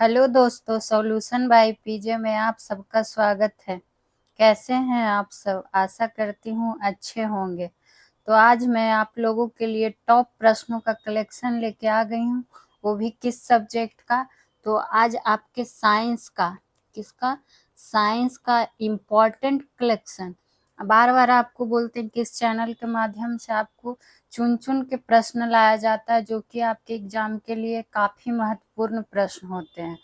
Hello दोस्तों, solution by PJ में आप सबका स्वागत है। कैसे हैं आप सब? आशा करती हूँ अच्छे होंगे। तो आज मैं आप लोगों के लिए टॉप प्रश्नों का कलेक्शन लेके आ गई हूँ, वो भी किस सब्जेक्ट का। तो आज आपके साइंस का, किसका? साइंस का इम्पोर्टेंट कलेक्शन। बार बार आपको बोलते हैं कि इस चैनल के माध्यम से आपको चुन चुन के प्रश्न लाया जाता है, जो कि आपके एग्जाम के लिए काफी महत्वपूर्ण प्रश्न होते हैं।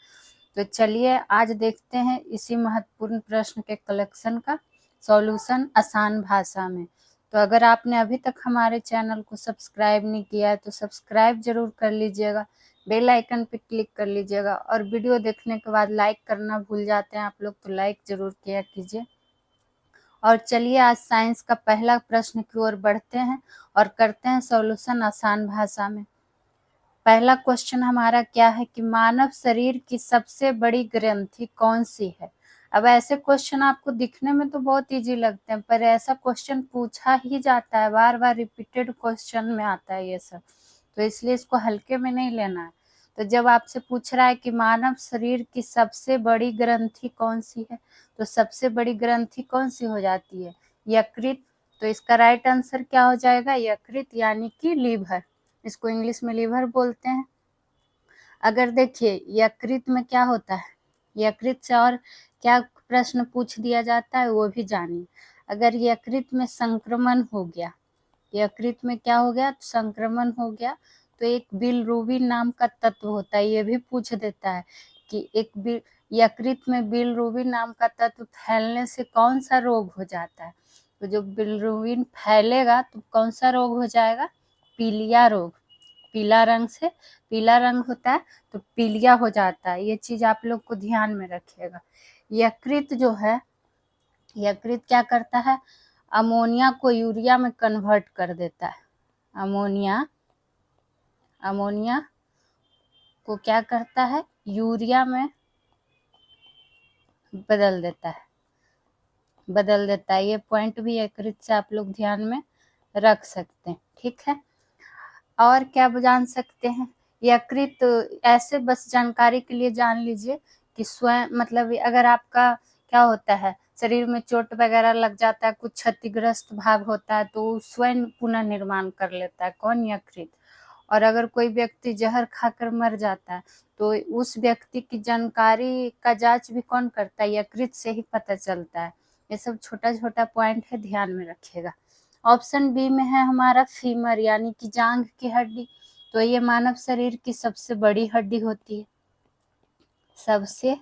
तो चलिए आज देखते हैं इसी महत्वपूर्ण प्रश्न के कलेक्शन का सॉल्यूशन आसान भाषा में। तो अगर आपने अभी तक हमारे चैनल को सब्सक्राइब नहीं किया है तो सब्सक्राइब जरूर कर लीजिएगा, बेल आइकन पे क्लिक कर लीजिएगा, और वीडियो देखने के बाद लाइक करना भूल जाते हैं आप लोग तो लाइक जरूर किया कीजिए। और चलिए आज साइंस का पहला प्रश्न की ओर बढ़ते हैं और करते हैं सॉल्यूशन आसान भाषा में। पहला क्वेश्चन हमारा क्या है कि मानव शरीर की सबसे बड़ी ग्रंथि कौन सी है। अब ऐसे क्वेश्चन आपको दिखने में तो बहुत इजी लगते हैं, पर ऐसा क्वेश्चन पूछा ही जाता है, बार बार रिपीटेड क्वेश्चन में आता है ये सब, तो इसलिए इसको हल्के में नहीं लेना है। तो जब आपसे पूछ रहा है कि मानव शरीर की सबसे बड़ी ग्रंथि कौन सी है, तो सबसे बड़ी ग्रंथि कौन सी हो जाती है? यकृत। तो इसका राइट आंसर क्या हो जाएगा? यकृत, यानी कि लीवर। इसको इंग्लिश में लीवर बोलते हैं। अगर देखिए यकृत में क्या होता है, यकृत से और क्या प्रश्न पूछ दिया जाता है वो भी जानिए। अगर यकृत में संक्रमण हो गया, यकृत में क्या हो गया? संक्रमण हो गया, तो एक बिलरुबिन नाम का तत्व होता है, ये भी पूछ देता है कि यकृत में बिलरुबिन नाम का तत्व फैलने से कौन सा रोग हो जाता है। तो जो बिलरुबिन फैलेगा तो कौन सा रोग हो जाएगा? पीलिया रोग। पीला रंग से, पीला रंग होता है तो पीलिया हो जाता है। ये चीज आप लोग को ध्यान में रखिएगा। यकृत जो है, यकृत क्या करता है? अमोनिया को यूरिया में कन्वर्ट कर देता है। अमोनिया, अमोनिया को क्या करता है? यूरिया में बदल देता है, बदल देता है। ये पॉइंट भी यकृत से आप लोग ध्यान में रख सकते हैं, ठीक है। और क्या जान सकते हैं? यकृत ऐसे बस जानकारी के लिए जान लीजिए कि स्वयं मतलब अगर आपका क्या होता है, शरीर में चोट वगैरह लग जाता है, कुछ क्षतिग्रस्त भाग होता है, तो स्वयं पुनः निर्माण कर लेता है। कौन? यकृत। और अगर कोई व्यक्ति जहर खाकर मर जाता है तो उस व्यक्ति की जानकारी का जांच भी कौन करता है? यकृत से ही पता चलता है। ये सब छोटा छोटा पॉइंट है, ध्यान में रखिएगा। ऑप्शन बी में है हमारा फीमर, यानी कि जांघ की हड्डी। तो ये मानव शरीर की सबसे बड़ी हड्डी होती है। सबसे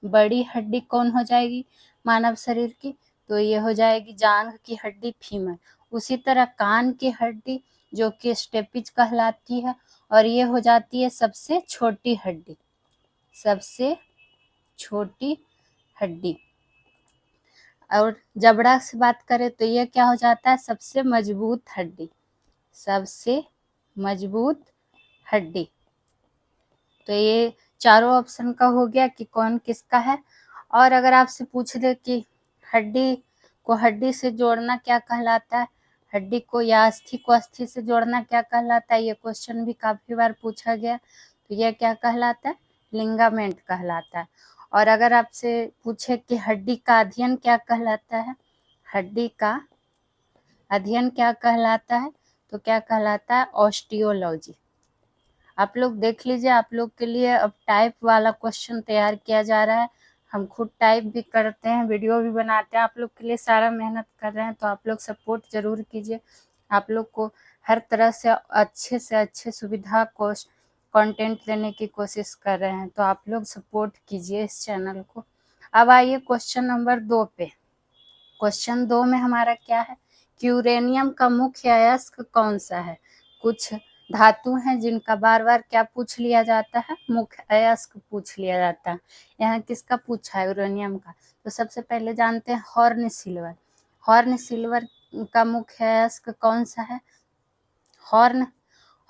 बड़ी हड्डी कौन हो जाएगी मानव शरीर की? तो ये हो जाएगी जांघ की हड्डी, फीमर। उसी तरह कान की हड्डी जो कि स्टेपिज कहलाती है, और ये हो जाती है सबसे छोटी हड्डी, सबसे छोटी हड्डी। और जबड़ा से बात करें तो ये क्या हो जाता है? सबसे मजबूत हड्डी, सबसे मजबूत हड्डी। तो ये चारों ऑप्शन का हो गया कि कौन किसका है। और अगर आपसे पूछ दे कि हड्डी को हड्डी से जोड़ना क्या कहलाता है, हड्डी को या अस्थि को अस्थि से जोड़ना क्या कहलाता है, ये क्वेश्चन भी काफी बार पूछा गया। तो यह क्या कहलाता है? लिंगामेंट कहलाता है। और अगर आपसे पूछे कि हड्डी का अध्ययन क्या कहलाता है, हड्डी का अध्ययन क्या कहलाता है, तो क्या कहलाता है? ऑस्टियोलॉजी। आप लोग देख लीजिए, आप लोग के लिए अब टाइप वाला क्वेश्चन तैयार किया जा रहा है। हम खुद टाइप भी करते हैं, वीडियो भी बनाते हैं, आप लोग के लिए सारा मेहनत कर रहे हैं, तो आप लोग सपोर्ट जरूर कीजिए। आप लोग को हर तरह से अच्छे सुविधा को कंटेंट देने की कोशिश कर रहे हैं, तो आप लोग सपोर्ट कीजिए इस चैनल को। अब आइए क्वेश्चन नंबर 2 पे। क्वेश्चन 2 में हमारा क्या है कि यूरेनियम का मुख्य अयस्क कौन सा है। कुछ धातु हैं जिनका बार बार क्या पूछ लिया जाता है? मुख्य अयस्क पूछ लिया जाता है। यहाँ किसका पूछा है? यूरेनियम का। तो सबसे पहले जानते हैं हॉर्न सिल्वर। हॉर्न सिल्वर का मुख्य अयस्क कौन सा है? हॉर्न,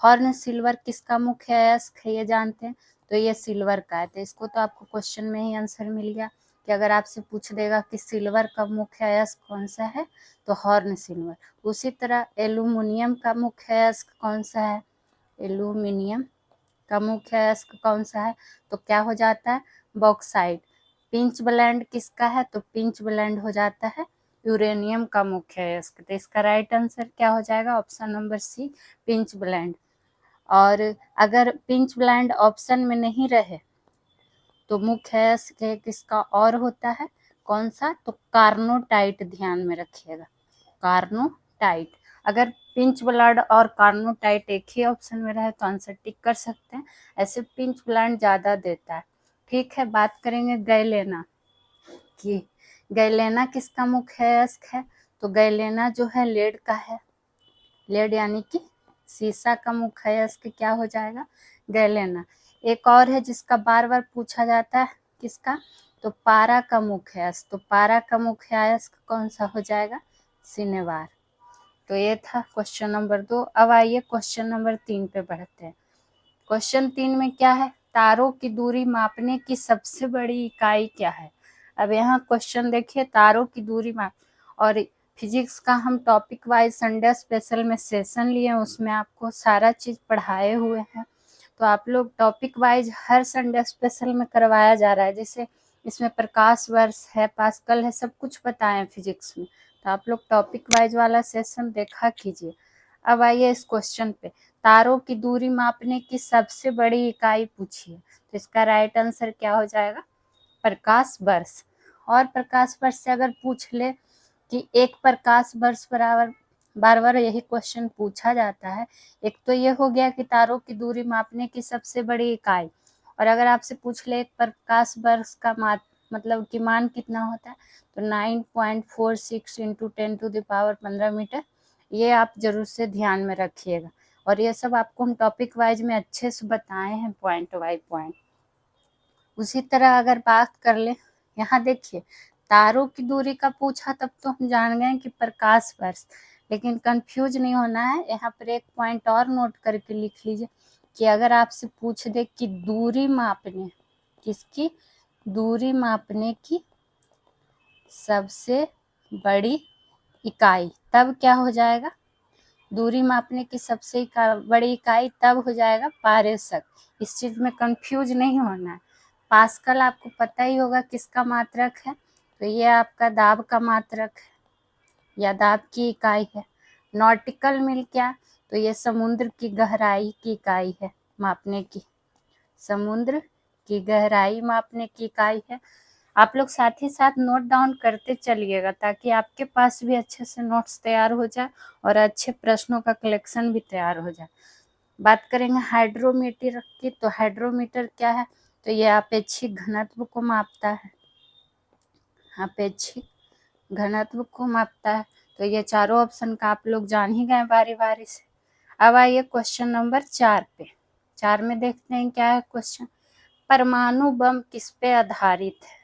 हॉर्न सिल्वर किसका मुख्य अयस्क है ये जानते हैं, तो ये सिल्वर का है। तो इसको तो आपको क्वेश्चन में ही आंसर मिल गया कि अगर आपसे पूछ देगा कि सिल्वर का मुख्य अयस्क कौन सा है, तो हॉर्न सिल्वर। उसी तरह एल्यूमिनियम का मुख्य अयस्क कौन सा है? एल्यूमिनियम का मुख्य अयस्क कौन सा है? तो क्या हो जाता है? बॉक्साइट। पिंच ब्लेंड किसका है? तो पिंच ब्लेंड हो जाता है यूरेनियम का मुख्य अयस्क। तो इसका राइट आंसर क्या हो जाएगा? Option number C, pinch blend. और अगर पिंच ब्लेंड ऑप्शन में नहीं रहे तो मुख्य अयस्क किसका और होता है? कौन सा? तो कार्नोटाइट। ध्यान में रखिएगा, कार्नोटाइट। अगर पिंच ब्लड और कार्नोटाइट एक ही ऑप्शन में रहे तो आंसर टिक कर सकते हैं। ऐसे पिंच ब्लड ज्यादा देता है। ठीक है, बात करेंगे गैलेना की। गैलेना किसका मुख्य अयस्क है? तो गैलेना जो है लेड का है। लेड यानी कि सीसा का मुख्य अयस्क क्या हो जाएगा? गैलेना। एक और है जिसका बार बार पूछा जाता है, किसका? तो पारा का मुख्य अयस्क। तो पारा का मुख्य अयस्क कौन सा हो जाएगा? सिनेवार। तो ये था क्वेश्चन नंबर 2। अब आइए क्वेश्चन नंबर 3 पे बढ़ते हैं। क्वेश्चन 3 में क्या है? तारों की दूरी मापने की सबसे बड़ी इकाई क्या है? अब यहाँ क्वेश्चन देखिए, तारों की दूरी माप, और फिजिक्स का हम टॉपिक वाइज संडे स्पेशल में सेशन लिए, उसमें आपको सारा चीज पढ़ाए हुए हैं। तो आप लोग टॉपिक वाइज हर संडे स्पेशल में करवाया जा रहा है। जैसे इसमें प्रकाश वर्ष है, पास्कल है, सब कुछ बताएं फिजिक्स में। तो आप लोग टॉपिक वाइज वाला सेशन देखा कीजिए। अब आइए इस क्वेश्चन पे। तारों की दूरी मापने की सबसे बड़ी इकाई पूछिए। तो इसका राइट आंसर क्या हो जाएगा? प्रकाश वर्ष। और प्रकाश वर्ष से अगर पूछ ले कि एक प्रकाश वर्ष बराबर, बार बार यही क्वेश्चन पूछा जाता है। एक तो ये हो गया कि तारों की दूरी मापने की सबसे बड़ी इकाई, और अगर आपसे पूछ ले एक प्रकाश वर्ष का मतलब कि मान कितना होता है, तो 9.46 इंटू 10⁻15 मीटर। ये आप जरूर से ध्यान में रखिएगा, और ये सब आपको हम टॉपिक वाइज में अच्छे से बताए हैं, पॉइंट बाय पॉइंट। उसी तरह अगर बात कर ले, यहाँ देखिए तारों की दूरी का पूछा तब तो हम जान गए कि प्रकाश वर्ष, लेकिन कंफ्यूज नहीं होना है। यहाँ पर एक पॉइंट और नोट करके लिख लीजिए कि अगर आपसे पूछ दे कि दूरी मापने, किसकी? दूरी मापने की सबसे बड़ी इकाई, तब क्या हो जाएगा? दूरी मापने की सबसे बड़ी इकाई तब हो जाएगा पारेसक। इस चीज में कंफ्यूज नहीं होना है। पास्कल आपको पता ही होगा किसका मात्रक है, तो ये आपका दाब का मात्रक है या दाब की इकाई है। नॉटिकल मील क्या? तो ये समुद्र की गहराई की इकाई है मापने की, समुद्र की गहराई मापने की इकाई है। आप लोग साथ ही साथ नोट डाउन करते चलिएगा ताकि आपके पास भी अच्छे से नोट्स तैयार हो जाए और अच्छे प्रश्नों का कलेक्शन भी तैयार हो जाए। बात करेंगे हाइड्रोमीटर की। तो हाइड्रोमीटर क्या है? तो ये अपेक्षिक घनत्व को मापता है, अपेक्षिक घनत्व को मापता है। तो ये चारों ऑप्शन का आप लोग जान ही गए बारी बारी से। अब आइए क्वेश्चन नंबर 4 पे। 4 में देखते हैं क्या है क्वेश्चन। परमाणु बम किस पे आधारित है?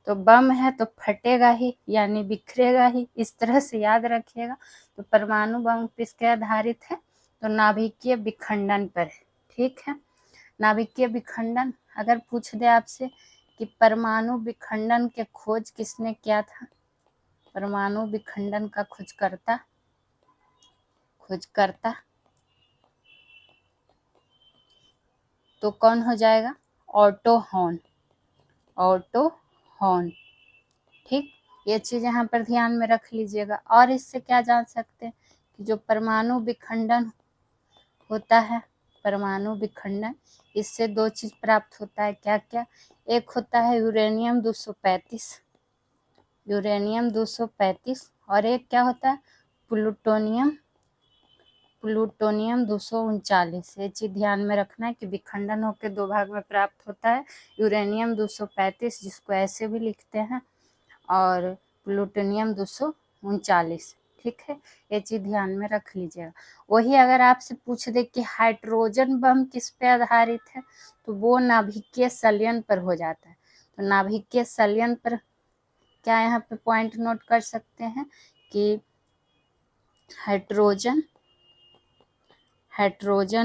तो बम है तो फटेगा ही, यानी बिखरेगा ही, इस तरह से याद रखिएगा। तो परमाणु बम किसके आधारित है? तो नाभिकीय विखंडन पर है। ठीक है, नाभिकीय विखंडन। अगर पूछ दे आपसे कि परमाणु विखंडन के खोज किसने किया था? परमाणु विखंडन का खोजकर्ता तो कौन हो जाएगा? Auto horn, auto horn. ठीक, ये चीज यहाँ पर ध्यान में रख लीजिएगा। और इससे क्या जान सकते हैं कि जो परमाणु विखंडन होता है, परमाणु विखंडन, इससे दो चीज प्राप्त होता है। क्या क्या? एक होता है यूरेनियम 235, यूरेनियम 235, और एक क्या होता है? Plutonium, plutonium 239। ये चीज ध्यान में रखना है कि विखंडन होकर दो भाग में प्राप्त होता है, यूरेनियम 235 जिसको ऐसे भी लिखते हैं, और प्लूटोनियम 239। ठीक है, ये चीज ध्यान में रख लीजिएगा। वही अगर आपसे पूछ दे कि हाइड्रोजन बम किस पे आधारित है, तो वो नाभिकीय संलयन पर हो जाता है। तो नाभिकीय संलयन पर क्या यहाँ पे पॉइंट नोट कर सकते हैं कि हाइड्रोजन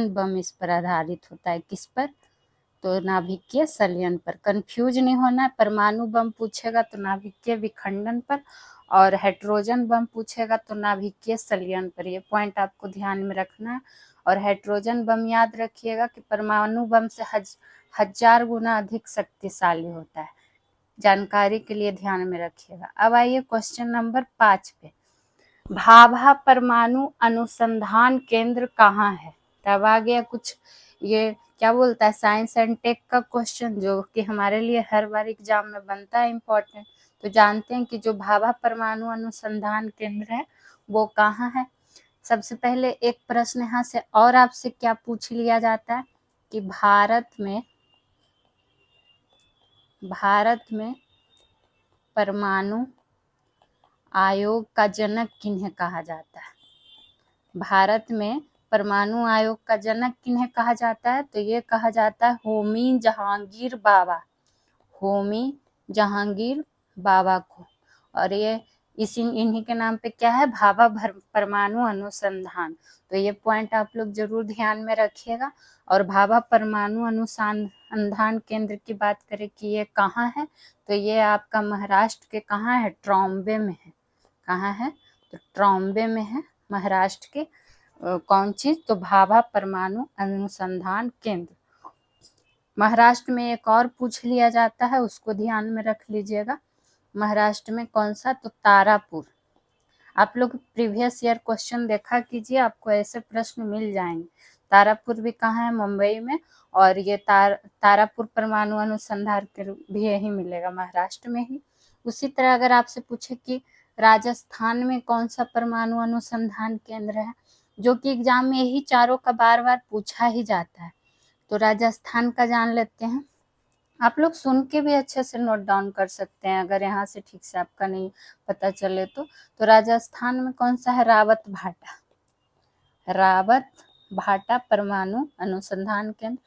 बम इस पर आधारित होता है। किस पर? तो नाभिकीय संलयन पर। कंफ्यूज नहीं होना है, परमाणु बम पूछेगा तो नाभिकीय विखंडन पर, और हाइड्रोजन बम पूछेगा तो नाभिकीय संलयन पर। ये पॉइंट आपको ध्यान में रखना है और हाइड्रोजन बम याद रखिएगा कि परमाणु बम से 1000 गुना अधिक शक्तिशाली होता है, जानकारी के लिए ध्यान में रखिएगा। अब आइए क्वेश्चन नंबर 5 पे, भाभा परमाणु अनुसंधान केंद्र कहाँ है? तब आ गया कुछ ये क्या बोलता है, साइंस एंड टेक का क्वेश्चन, जो कि हमारे लिए हर बार एग्जाम में बनता है इम्पोर्टेंट। तो जानते हैं कि जो भाभा परमाणु अनुसंधान केंद्र है वो कहाँ है। सबसे पहले एक प्रश्न यहाँ से और आपसे क्या पूछ लिया जाता है कि भारत में परमाणु आयोग का जनक किन्हें कहा जाता है? भारत में परमाणु आयोग का जनक किन्हें कहा जाता है? तो ये कहा जाता है होमी जहांगीर बाबा को। और ये इन्हीं के नाम पे क्या है, भाभा परमाणु अनुसंधान। तो ये पॉइंट आप लोग जरूर ध्यान में रखिएगा। और भाभा परमाणु अनुसंधान केंद्र की बात करें कि ये कहाँ है, तो ये आपका महाराष्ट्र के कहाँ है, ट्रॉम्बे में है। कहाँ है? तो ट्रॉम्बे में है, महाराष्ट्र के। कौन चीज? तो भाभा परमाणु अनुसंधान केंद्र। महाराष्ट्र में एक और पूछ लिया जाता है, उसको ध्यान में रख लीजिएगा। महाराष्ट्र में कौन सा? तो तारापुर। आप लोग प्रीवियस ईयर क्वेश्चन देखा कीजिए, आपको ऐसे प्रश्न मिल जाएंगे। तारापुर भी कहाँ है? मुंबई में। और ये तारापुर परमाणु अनुसंधान केंद्र भी यही मिलेगा, महाराष्ट्र में ही। उसी तरह अगर आपसे पूछे कि राजस्थान में कौन सा परमाणु अनुसंधान केंद्र है, जो कि एग्जाम में यही चारों का बार बार पूछा ही जाता है, तो राजस्थान का जान लेते हैं। आप लोग सुन के भी अच्छे से नोट डाउन कर सकते हैं, अगर यहाँ से ठीक से आपका नहीं पता चले तो। राजस्थान में कौन सा है? रावत भाटा परमाणु अनुसंधान केंद्र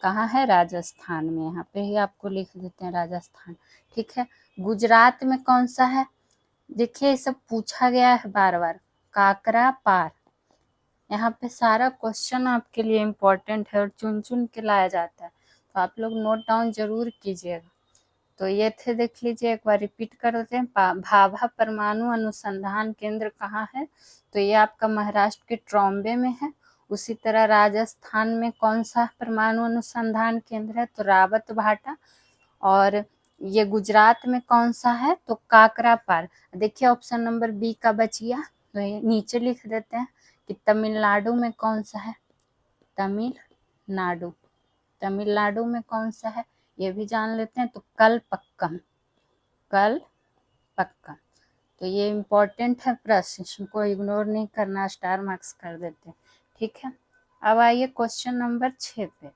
कहाँ है? राजस्थान में। यहाँ पे ही आपको लिख देते हैं राजस्थान, ठीक है। गुजरात में कौन सा है? देखिए, ये सब पूछा गया है बार बार, काकरा पार। यहाँ पे सारा क्वेश्चन आपके लिए इम्पोर्टेंट है और चुन चुन के लाया जाता है, तो आप लोग नोट डाउन जरूर कीजिएगा। तो ये थे, देख लीजिए, एक बार रिपीट कर देते हैं। भाभा परमाणु अनुसंधान केंद्र कहाँ है? तो ये आपका महाराष्ट्र के ट्रॉम्बे में है। उसी तरह राजस्थान में कौन सा परमाणु अनुसंधान केंद्र है? तो रावत भाटा। और ये गुजरात में कौन सा है? तो काकरा पार। देखिए ऑप्शन नंबर बी का बच गया, तो ये नीचे लिख देते हैं कि तमिलनाडु में कौन सा है? तमिलनाडु में कौन सा है, ये भी जान लेते हैं। तो कलपक्कम। तो ये इम्पोर्टेंट है प्रश्न, इसको इग्नोर नहीं करना, स्टार मार्क्स कर देते हैं, ठीक है। अब आइए क्वेश्चन नंबर 6 पे,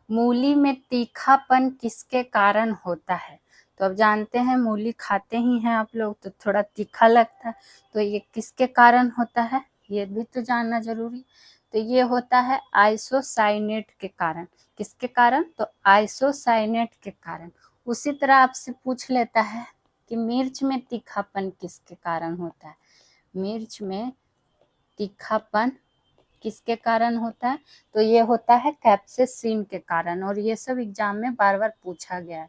मूली में तीखापन किसके कारण होता है? तो अब जानते हैं मूली खाते ही हैं आप लोग, तो थोड़ा तीखा लगता है, तो ये किसके कारण होता है, ये भी तो जानना जरूरी। तो ये होता है आइसोसाइनेट के कारण। किसके कारण? तो आइसोसाइनेट के कारण। उसी तरह आपसे पूछ लेता है कि मिर्च में तीखापन किसके कारण होता है? मिर्च में तीखापन किसके कारण होता है? तो ये होता है कैप्सेसिन के कारण। और ये सब एग्जाम में बार बार पूछा गया है।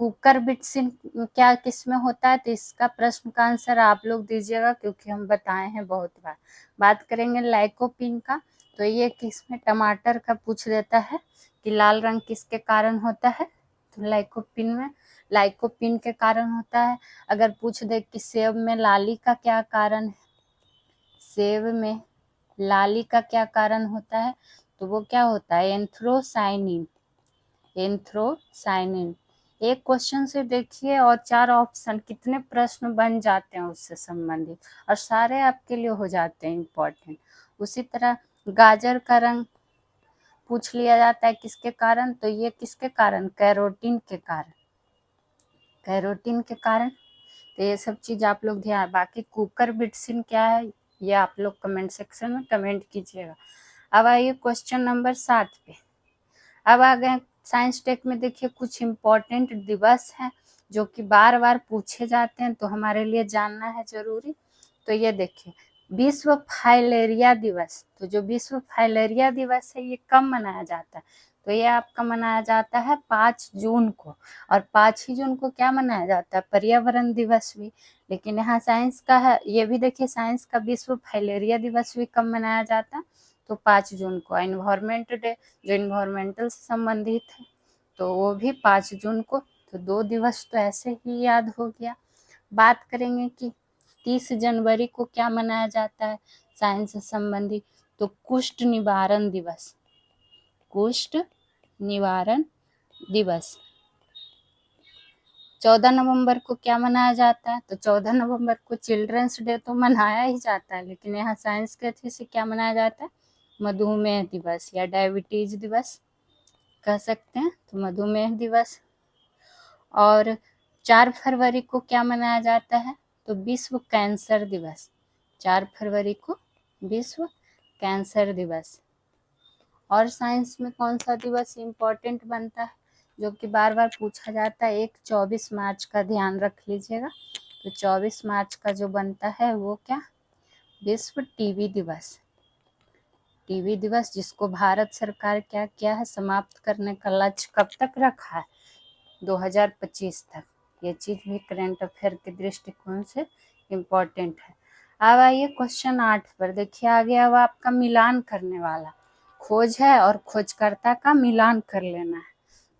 कुकरबिटसिन क्या किस में होता है? तो इसका प्रश्न का आंसर आप लोग दीजिएगा, क्योंकि हम बताए हैं बहुत बार। बात करेंगे लाइकोपिन का, तो ये किसमें? टमाटर का पूछ देता है कि लाल रंग किसके कारण होता है? तो लाइकोपिन के कारण होता है। अगर पूछ दे कि सेब में लाली का क्या कारण है, सेब में लाली का क्या कारण होता है, तो वो क्या होता है? एंथ्रोसाइनिन। एक क्वेश्चन से देखिए और 4 ऑप्शन, कितने प्रश्न बन जाते हैं उससे संबंधित, और सारे आपके लिए हो जाते हैं इम्पोर्टेंट। उसी तरह गाजर का रंग पूछ लिया जाता है किसके कारण? तो ये किसके कारण? कैरोटीन के कारण। तो ये सब चीज आप लोग ध्यान। बाकी कुकरबिटसिन क्या है, ये आप लोग कमेंट सेक्शन में कमेंट कीजिएगा। अब आइए क्वेश्चन नंबर 7 पे। अब आ गए साइंस टेक में। देखिए कुछ इम्पोर्टेंट दिवस हैं जो कि बार बार पूछे जाते हैं, तो हमारे लिए जानना है जरूरी। तो ये देखिए, विश्व फाइलेरिया दिवस। तो जो विश्व फाइलेरिया दिवस है, ये कब मनाया जाता है? तो ये आपका मनाया जाता है 5 जून को। और 5 ही जून को क्या मनाया जाता है? पर्यावरण दिवस भी। लेकिन यहाँ साइंस का है, ये भी देखिए, साइंस का विश्व फाइलेरिया दिवस भी कब मनाया जाता है? तो 5 जून को। एनवायरमेंट डे जो इन्वायरमेंटल से संबंधित है तो वो भी 5 जून को। तो 2 दिवस तो ऐसे ही याद हो गया। बात करेंगे कि 30 जनवरी को क्या मनाया जाता है साइंस से संबंधित, तो कुष्ठ निवारण दिवस। कुष्ठ निवारण दिवस। 14 नवंबर को क्या मनाया जाता है, तो 14 नवंबर को चिल्ड्रंस डे तो मनाया ही जाता है, लेकिन यहाँ साइंस के थी से क्या मनाया जाता है, मधुमेह दिवस या डायबिटीज दिवस कह सकते हैं, तो मधुमेह दिवस। और 4 फरवरी को क्या मनाया जाता है, तो विश्व कैंसर दिवस। 4 फरवरी को विश्व कैंसर दिवस। और साइंस में कौन सा दिवस इम्पोर्टेंट बनता है जो कि बार बार पूछा जाता है, एक 24 मार्च का ध्यान रख लीजिएगा। तो 24 मार्च का जो बनता है वो क्या, विश्व टीबी दिवस। टीबी दिवस जिसको भारत सरकार क्या किया है, समाप्त करने का लक्ष्य कब तक रखा है, 2025 तक। ये चीज भी करंट अफेयर के दृष्टिकोण से इम्पोर्टेंट है। अब आइए क्वेश्चन 8 पर। देखिए आगे अब आपका मिलान करने वाला खोज है और खोजकर्ता का मिलान कर लेना है।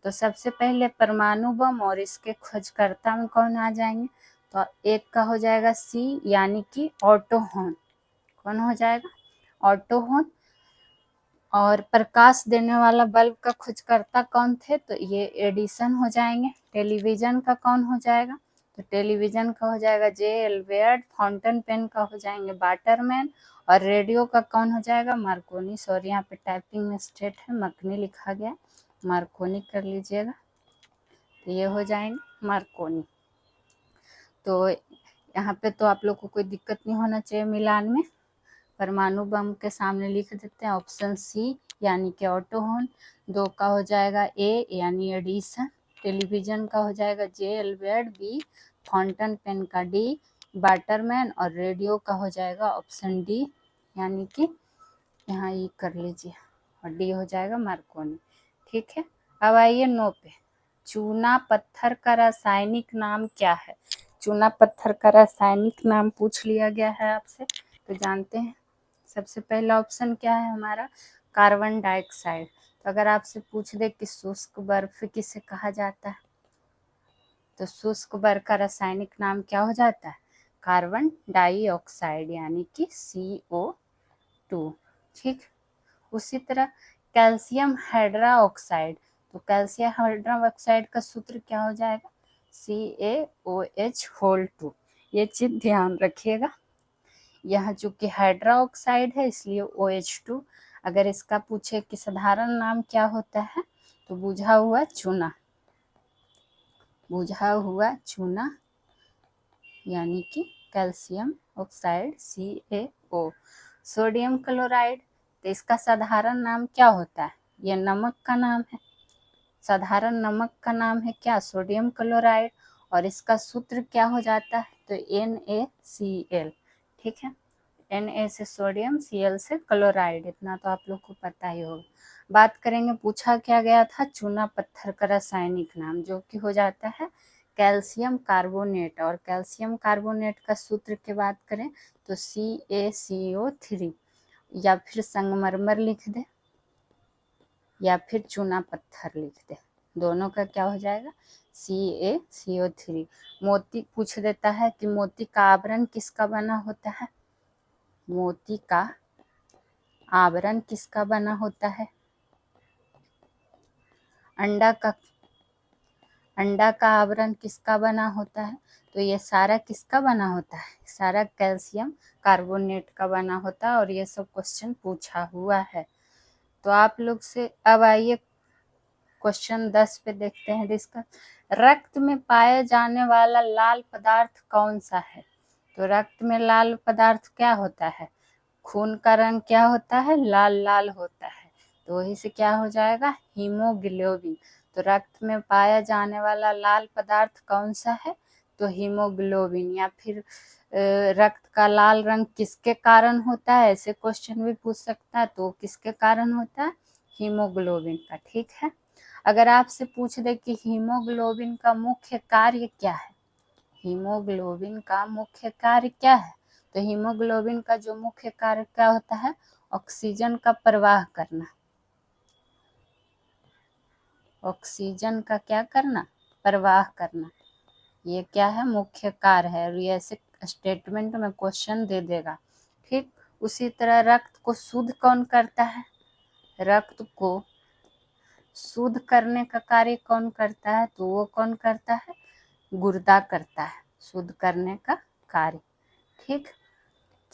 तो सबसे पहले परमाणु बम और इसके खोजकर्ता में कौन आ जाएंगे, तो एक का हो जाएगा सी यानी कि ऑटो हॉर्न। कौन हो जाएगा, ऑटो हॉर्न। और प्रकाश देने वाला बल्ब का खोजकर्ता कौन थे, तो ये एडिसन हो जाएंगे। टेलीविजन का कौन हो जाएगा, तो टेलीविजन का हो जाएगा जे एल्वेयर्ड। फाउंटेन पेन का हो जाएंगे वाटरमैन। और रेडियो का कौन हो जाएगा, मार्कोनी। सॉरी यहाँ पे टाइपिंग मिस्टेक है, मकनी लिखा गया, मार्कोनी कर लीजिएगा। तो ये हो जाएंगे मार्कोनी। तो यहाँ पे तो आप लोग को कोई दिक्कत नहीं होना चाहिए मिलान में। परमाणु बम के सामने लिख देते हैं ऑप्शन सी यानी कि ऑटो हॉर्न। 2 का हो जाएगा ए यानी एडिसन। टेलीविजन का हो जाएगा जे एल्वेयर्ड। बी फाउंटेन पेन का डी वाटरमैन। और रेडियो का हो जाएगा ऑप्शन डी यानी कि यहाँ ये कर लीजिए, और डी हो जाएगा मार्कोनी। ठीक है। अब आइए 9 पे। चूना पत्थर का रासायनिक नाम क्या है। चूना पत्थर का रासायनिक नाम पूछ लिया गया है आपसे, तो जानते हैं। सबसे पहला ऑप्शन क्या है हमारा, कार्बन डाइऑक्साइड। तो अगर आपसे पूछ दे कि शुष्क बर्फ किसे कहा जाता है, तो शुष्क बर्फ का रासायनिक नाम क्या हो जाता है, कार्बन डाइऑक्साइड यानी कि CO2। ठीक। उसी तरह कैल्शियम हाइड्रोक्साइड, तो कैल्शियम हाइड्रोक्साइड का सूत्र क्या हो जाएगा, CaOH2। ये चीज ध्यान रखिएगा। यह चूंकि हाइड्रोक्साइड है इसलिए OH2। अगर इसका पूछे कि साधारण नाम क्या होता है, तो बुझा हुआ चूना। बुझा हुआ चूना यानी कि calcium oxide CaO। Sodium chloride, तो इसका साधारण नाम क्या होता है, यह नमक का नाम है। साधारण नमक का नाम है क्या, सोडियम क्लोराइड। और इसका सूत्र क्या हो जाता है, तो NaCl। ठीक है। Na से सोडियम, Cl से क्लोराइड, इतना तो आप लोग को पता ही होगा। बात करेंगे पूछा क्या गया था, चूना पत्थर का रासायनिक नाम, जो कि हो जाता है कैल्शियम कार्बोनेट। और कैल्शियम कार्बोनेट का सूत्र की बात करें तो CaCO3, या फिर संगमरमर लिख दे या फिर चूना पत्थर लिख दे, दोनों का क्या हो जाएगा, CaCO3। मोती पूछ देता है कि मोती का आवरण किसका बना होता है, मोती का आवरण किसका बना होता है, अंडा का आवरण किसका बना होता है, तो ये सारा किसका बना होता है, सारा कैल्शियम कार्बोनेट का बना होता है। और ये सब क्वेश्चन पूछा हुआ है। तो आप लोग से अब आइए क्वेश्चन 10 पे देखते हैं डिस्कस। रक्त में पाया जाने वाला लाल पदार्थ कौन सा है, तो रक्त में लाल पदार्थ क्या होता है, खून का रंग क्या होता है, लाल लाल होता है। तो वही से क्या हो जाएगा, हीमोग्लोबिन। तो रक्त में पाया जाने वाला लाल पदार्थ कौन सा है, तो हीमोग्लोबिन। या फिर रक्त का लाल रंग किसके कारण होता है, ऐसे क्वेश्चन भी पूछ सकता है। तो किसके कारण होता है, हीमोग्लोबिन का। ठीक है। अगर आपसे पूछ दे कि हीमोग्लोबिन का मुख्य कार्य क्या है, हीमोग्लोबिन का मुख्य कार्य क्या है, तो हीमोग्लोबिन का जो मुख्य कार्य क्या होता है, ऑक्सीजन का प्रवाह करना, ऑक्सीजन का क्या करना, प्रवाह करना, ये क्या है, मुख्य कार्य है। और ये ऐसे स्टेटमेंट में क्वेश्चन दे देगा। ठीक, उसी तरह रक्त को शुद्ध कौन करता है, रक्त को शुद्ध करने का कार्य कौन करता है, तो वो कौन करता है, गुर्दा करता है शुद्ध करने का कार्य। ठीक,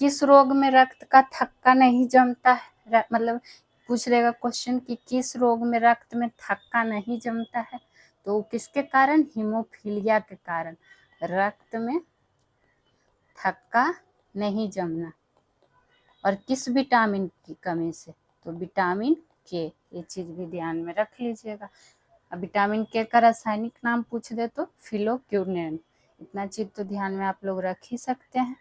किस रोग में रक्त का थक्का नहीं जमता है, मतलब पूछ लेगा क्वेश्चन कि किस रोग में रक्त में थक्का नहीं जमता है, तो किसके कारण, हीमोफीलिया के कारण रक्त में थक्का नहीं जमना। और किस विटामिन की कमी से, तो विटामिन के, ये चीज भी ध्यान में रख लीजिएगा। अब विटामिन के का रासायनिक नाम पूछ दे तो फिलोक्यूनिन, इतना चीज तो ध्यान में आप लोग रख ही सकते हैं।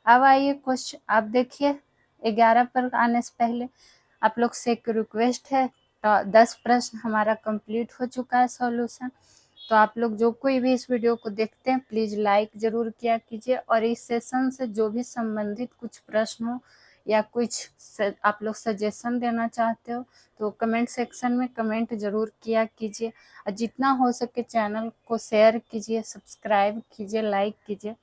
अब आइए क्वेश्चन, आप देखिए 11 पर आने से पहले आप लोग से एक रिक्वेस्ट है, तो 10 प्रश्न हमारा कंप्लीट हो चुका है सॉल्यूशन। तो आप लोग जो कोई भी इस वीडियो को देखते हैं प्लीज़ लाइक ज़रूर किया कीजिए, और इस सेशन से जो भी संबंधित कुछ प्रश्न हो या कुछ आप लोग सजेशन देना चाहते हो तो कमेंट सेक्शन में कमेंट ज़रूर किया कीजिए, और जितना हो सके चैनल को शेयर कीजिए, सब्सक्राइब कीजिए, लाइक कीजिए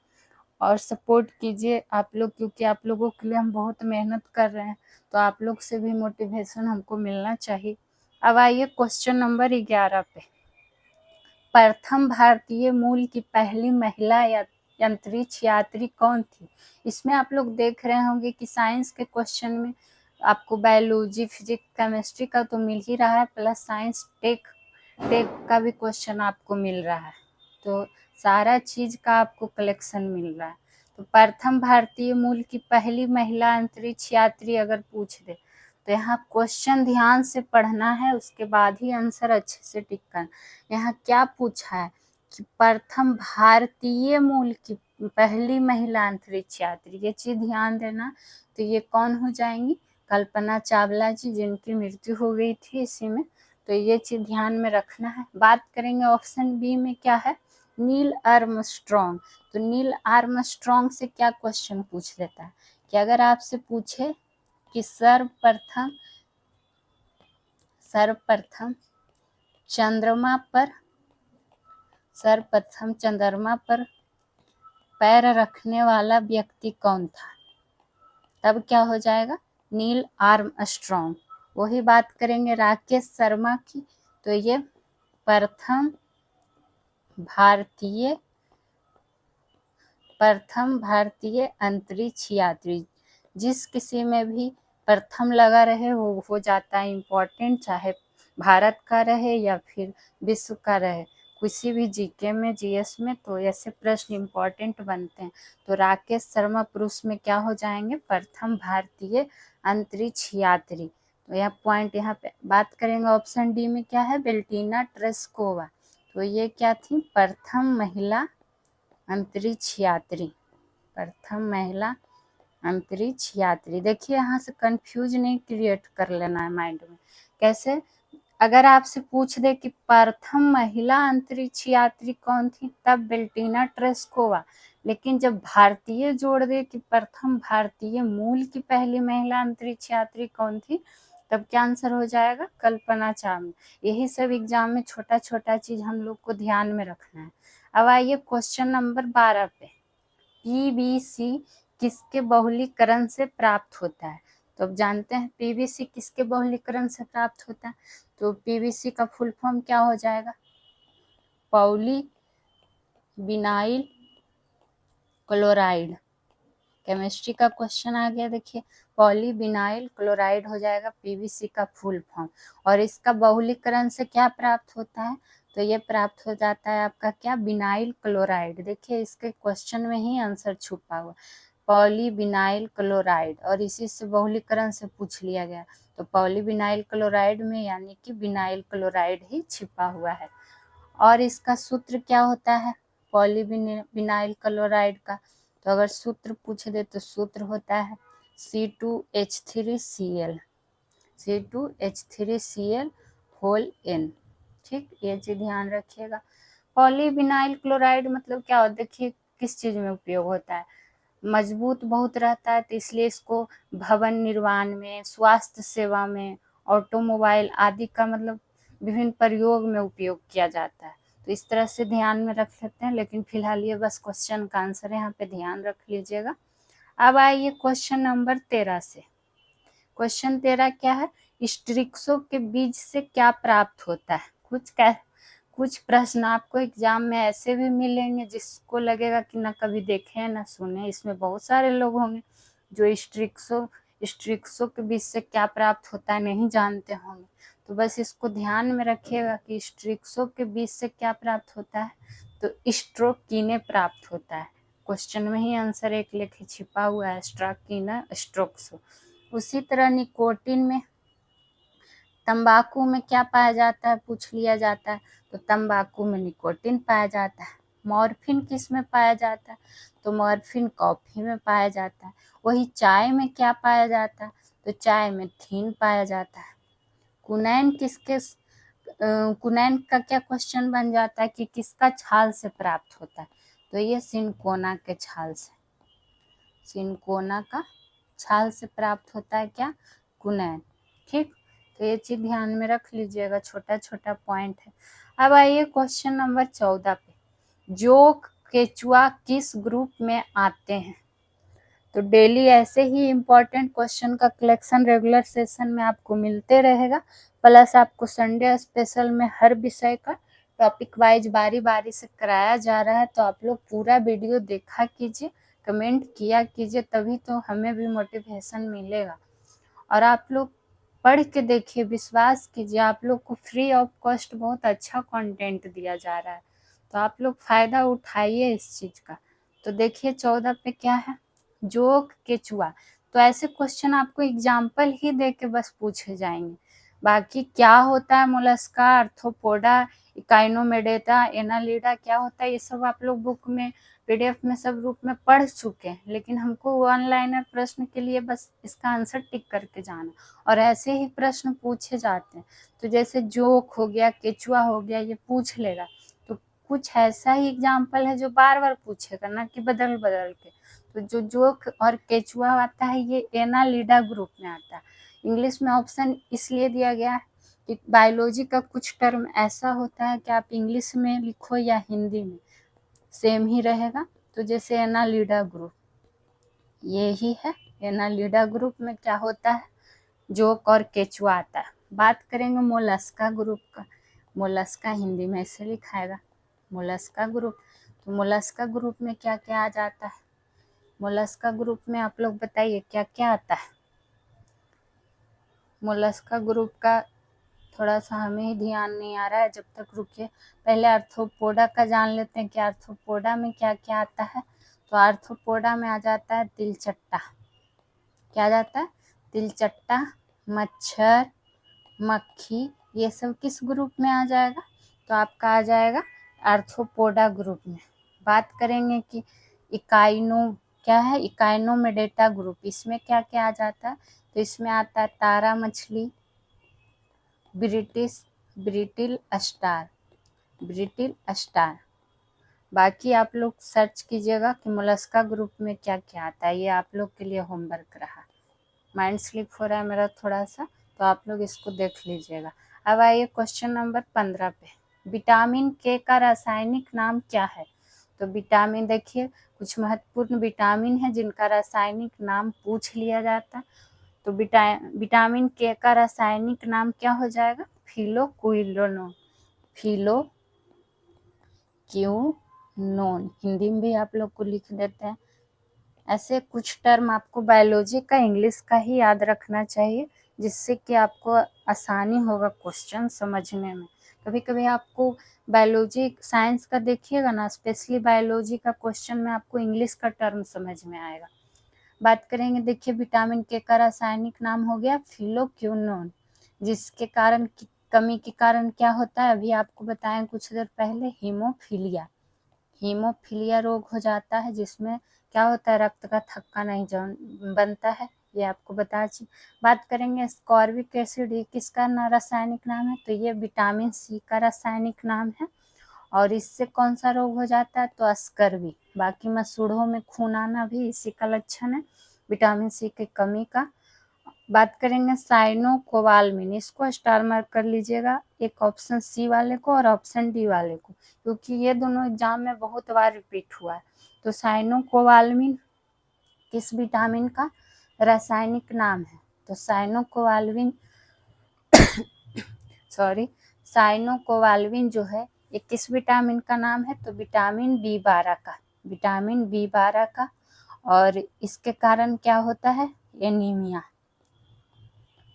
और सपोर्ट कीजिए आप लोग, क्योंकि आप लोगों के लिए हम बहुत मेहनत कर रहे हैं, तो आप लोग से भी मोटिवेशन हमको मिलना चाहिए। अब आइए क्वेश्चन नंबर 11 पे, प्रथम भारतीय मूल की पहली महिला अंतरिक्ष यात्री कौन थी। इसमें आप लोग देख रहे होंगे कि साइंस के क्वेश्चन में आपको बायोलॉजी, फिजिक्स, केमिस्ट्री का तो मिल ही रहा है, प्लस साइंस टेक का भी क्वेश्चन आपको मिल रहा है, तो सारा चीज का आपको कलेक्शन मिल रहा है। तो प्रथम भारतीय मूल की पहली महिला अंतरिक्ष यात्री अगर पूछ दे तो यहाँ क्वेश्चन ध्यान से पढ़ना है, उसके बाद ही आंसर अच्छे से टिक करना। यहाँ क्या पूछा है कि प्रथम भारतीय मूल की पहली महिला अंतरिक्ष यात्री, ये चीज ध्यान देना। तो ये कौन हो जाएंगी, कल्पना चावला जी, जिनकी मृत्यु हो गई थी इसी में, तो ये चीज ध्यान में रखना है। बात करेंगे ऑप्शन बी में क्या है, नील आर्मस्ट्रॉन्ग। तो नील आर्मस्ट्रॉन्ग से क्या क्वेश्चन पूछ लेता है कि अगर आपसे पूछे कि सर्वप्रथम चंद्रमा पर पैर रखने वाला व्यक्ति कौन था, तब क्या हो जाएगा, नील आर्मस्ट्रॉन्ग। वही बात करेंगे राकेश शर्मा की, तो ये प्रथम भारतीय अंतरिक्ष यात्री। जिस किसी में भी प्रथम लगा रहे वो हो जाता है इम्पोर्टेंट, चाहे भारत का रहे या फिर विश्व का रहे, किसी भी जीके में, जीएस में, तो ऐसे प्रश्न इम्पोर्टेंट बनते हैं। तो राकेश शर्मा पुरुष में क्या हो जाएंगे, प्रथम भारतीय अंतरिक्ष यात्री। तो यह पॉइंट यहाँ पे बात करेंगे ऑप्शन डी में क्या है, बेल्टिना ट्रेस्कोवा। तो ये क्या थी, प्रथम महिला अंतरिक्ष यात्री, प्रथम महिला अंतरिक्ष यात्री। देखिए यहाँ से कंफ्यूज नहीं क्रिएट कर लेना है माइंड में। कैसे, अगर आपसे पूछ दे कि प्रथम महिला अंतरिक्ष यात्री कौन थी, तब बेल्टिना ट्रेस्कोवा, लेकिन जब भारतीय जोड़ दे कि प्रथम भारतीय मूल की पहली महिला अंतरिक्ष यात्री कौन थी, तब क्या आंसर हो जाएगा, कल्पना चावला। यही सब एग्जाम में छोटा छोटा चीज हम लोग को ध्यान में रखना है। अब आइए क्वेश्चन नंबर 12 पे, पीवीसी किसके बहुलीकरण से प्राप्त होता है। तो अब जानते हैं पीवीसी किसके बहुलीकरण से प्राप्त होता है, तो पीवीसी का फुल फॉर्म क्या हो जाएगा, पॉली विनाइल क्लोराइड। केमिस्ट्री का क्वेश्चन आ गया, देखिए पॉली विनाइल क्लोराइड हो जाएगा पीवीसी का फुल फॉर्म। और इसका बहुलीकरण से क्या प्राप्त होता है, तो ये प्राप्त हो जाता है आपका क्या, विनाइल क्लोराइड। देखिए इसके क्वेश्चन में ही आंसर छुपा हुआ, पॉली विनाइल क्लोराइड, और इसी से बहुलीकरण से पूछ लिया गया, तो पॉली विनाइल क्लोराइड में यानी कि विनाइल क्लोराइड ही छिपा हुआ है। और इसका सूत्र क्या होता है, पॉली विनाइल क्लोराइड का, तो अगर सूत्र पूछ दे तो सूत्र होता है C2H3Cl होल N। ठीक, ये चीज ध्यान रखिएगा। पॉलीविनाइल क्लोराइड मतलब क्या होता है, देखिए किस चीज में उपयोग होता है, मजबूत बहुत रहता है, तो इसलिए इसको भवन निर्माण में, स्वास्थ्य सेवा में, ऑटोमोबाइल आदि का मतलब विभिन्न प्रयोग में उपयोग किया जाता है। तो इस तरह से ध्यान में रख लेते हैं, लेकिन फिलहाल ये बस क्वेश्चन का आंसर है, यहाँ पे ध्यान रख लीजिएगा। अब आइए क्वेश्चन नंबर 13 से। क्वेश्चन 13 क्या है? स्ट्रिक्सो के बीज से क्या प्राप्त होता है? कुछ प्रश्न आपको एग्जाम में ऐसे भी मिलेंगे जिसको लगेगा कि ना कभी देखे ना सुने। इसमें बहुत सारे लोग होंगे जो स्ट्रिक्सो के बीज से क्या प्राप्त होता है नहीं जानते होंगे। तो बस इसको ध्यान में रखिएगा कि स्ट्रिक्सो के बीज से क्या प्राप्त होता है, तो स्ट्रोकीने प्राप्त होता है। क्वेश्चन में ही आंसर एक लेखे छिपा हुआ है, स्ट्रोकीना स्ट्रोक्सो। उसी तरह निकोटिन में, तंबाकू में क्या पाया जाता है पूछ लिया जाता है, तो तंबाकू में निकोटिन पाया जाता है। मॉर्फिन किस में पाया जाता है, तो मॉर्फिन कॉफी में पाया जाता है। वही चाय में क्या पाया जाता है, तो चाय में थीन पाया जाता है। कुनैन कुनैन का क्या क्वेश्चन बन जाता है कि किसका छाल से प्राप्त होता है, तो ये सिनकोना के छाल से, सिनकोना का छाल से प्राप्त होता है क्या, कुनैन। ठीक, तो ये चीज ध्यान में रख लीजिएगा, छोटा छोटा पॉइंट है। अब आइए क्वेश्चन नंबर 14 पे। जोक केचुआ किस ग्रुप में आते हैं? तो डेली ऐसे ही इम्पोर्टेंट क्वेश्चन का कलेक्शन रेगुलर सेशन में आपको मिलते रहेगा, प्लस आपको संडे स्पेशल में हर विषय का टॉपिक वाइज बारी बारी से कराया जा रहा है। तो आप लोग पूरा वीडियो देखा कीजिए, कमेंट किया कीजिए, तभी तो हमें भी मोटिवेशन मिलेगा। और आप लोग पढ़ के देखिए, विश्वास कीजिए, आप लोग को फ्री ऑफ कॉस्ट बहुत अच्छा कंटेंट दिया जा रहा है, तो आप लोग फायदा उठाइए इस चीज का। तो देखिए 14 पे क्या है, जोक केचुआ। तो ऐसे क्वेश्चन आपको एग्जाम्पल ही दे के बस पूछे जाएंगे। बाकी क्या होता है मोलस्का, आर्थ्रोपोडा, इकाइनोमेडेटा, एनालिडा क्या होता है, ये सब आप लोग बुक में पीडीएफ में सब रूप में पढ़ चुके हैं, लेकिन हमको ऑनलाइनर प्रश्न के लिए बस इसका आंसर टिक करके जाना, और ऐसे ही प्रश्न पूछे जाते हैं। तो जैसे जोक हो गया, केचुआ हो गया, ये पूछ लेगा, तो कुछ ऐसा ही एग्जाम्पल है जो बार बार पूछेगा, ना कि बदल बदल के। तो जो जोक और केचुआ आता है ये एनालिडा ग्रुप में आता है। इंग्लिश में ऑप्शन इसलिए दिया गया है कि बायोलॉजी का कुछ टर्म ऐसा होता है कि आप इंग्लिश में लिखो या हिंदी में सेम ही रहेगा। तो जैसे एनालिडा ग्रुप ये ही है, एनालिडा ग्रुप में क्या होता है, जोक और केचुआ आता है। बात करेंगे मोलस्का ग्रुप का, मोलस्का हिंदी में ऐसे लिखाएगा मोलस्का ग्रुप। तो मोलस्का ग्रुप में क्या क्या आ जाता है, मोलस्का ग्रुप में आप लोग बताइए क्या क्या आता है। मोलस्का ग्रुप का थोड़ा सा हमें ही ध्यान नहीं आ रहा है, जब तक रुकिए पहले आर्थ्रोपोडा का जान लेते हैं कि आर्थ्रोपोडा में क्या क्या आता है। तो आर्थ्रोपोडा में आ जाता है तिलचट्टा, क्या आ जाता है, तिलचट्टा, मच्छर, मक्खी, ये सब किस ग्रुप में आ जाएगा, तो आपका आ जाएगा आर्थ्रोपोडा ग्रुप में। बात करेंगे कि इकाइनो क्या है, इकाइनोमेडेटा ग्रुप, इसमें क्या क्या आ जाता है, तो इसमें आता है तारा मछली, ब्रिटिल स्टार। बाकी आप लोग सर्च कीजिएगा कि मोलस्का ग्रुप में क्या क्या आता है, ये आप लोग के लिए होमवर्क रहा। माइंड स्लिप हो रहा है मेरा थोड़ा सा, तो आप लोग इसको देख लीजिएगा। अब आइए क्वेश्चन नंबर 15 पे। विटामिन के का रासायनिक नाम क्या है? तो विटामिन देखिए, कुछ महत्वपूर्ण विटामिन है जिनका रासायनिक नाम पूछ लिया जाता है। तो विटामिन के का रासायनिक नाम क्या हो जाएगा, फिलोक्विनोन, फिलोक्विनोन। हिंदी में भी आप लोग को लिख देते हैं। ऐसे कुछ टर्म आपको बायोलॉजी का इंग्लिश का ही याद रखना चाहिए, जिससे कि आपको आसानी होगा क्वेश्चन समझने में। कभी कभी आपको बायोलॉजी साइंस का देखिएगा ना, स्पेशली बायोलॉजी का क्वेश्चन में आपको इंग्लिश का टर्म समझ में आएगा। बात करेंगे, देखिए विटामिन के का रासायनिक नाम हो गया फिलोक्विनोन, जिसके कारण कमी के कारण क्या होता है, अभी आपको बताएं कुछ देर पहले, हीमोफीलिया रोग हो जाता है, जिसमें क्या होता है, रक्त का थक्का नहीं बनता है, ये आपको बता दी। बात करेंगे स्कॉर्बिक एसिड, ये किसका रासायनिक नाम है, तो ये विटामिन सी का रासायनिक नाम है। और इससे कौन सा रोग हो जाता है, तो स्कर्वी। बाकी मसूड़ों में खून आना भी इसी का लक्षण है, विटामिन सी की कमी का। बात करेंगे साइनोकोबाल्मिन, इसको स्टार मार्क कर लीजिएगा, एक ऑप्शन सी वाले को और ऑप्शन डी वाले को, क्योंकि ये दोनों एग्जाम में बहुत बार रिपीट हुआ है। तो साइनोकोबाल्मिन किस विटामिन का रासायनिक नाम है, तो साइनोकोबाल्मिन जो है ये किस विटामिन का नाम है, तो विटामिन बी12 का, विटामिन बी12 का। और इसके कारण क्या होता है, एनीमिया।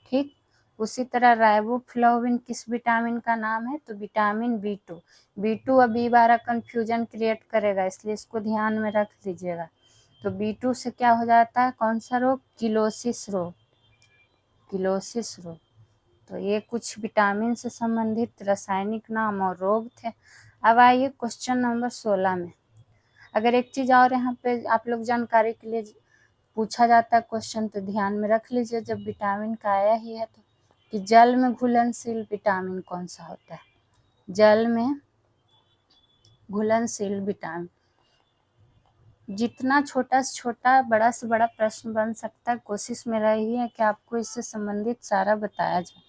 ठीक, उसी तरह राइबोफ्लाविन किस विटामिन का नाम है, तो विटामिन बी2। बी2 और बी12 कंफ्यूजन क्रिएट करेगा, इसलिए इसको ध्यान में रख लीजिएगा। तो बी2 से क्या हो जाता है, कौन सा रोग, किलोसिस रोग, किलोसिस रोग। तो ये कुछ विटामिन से संबंधित रासायनिक नाम और रोग थे। अब आइए क्वेश्चन नंबर 16 में। अगर एक चीज और यहाँ पे आप लोग जानकारी के लिए पूछा जाता है क्वेश्चन, तो ध्यान में रख लीजिए जब विटामिन का आया ही है तो, कि जल में घुलनशील विटामिन कौन सा होता है, जल में घुलनशील विटामिन। जितना छोटा से छोटा, बड़ा से बड़ा प्रश्न बन सकता है, कोशिश में रही है कि आपको इससे संबंधित सारा बताया जाए।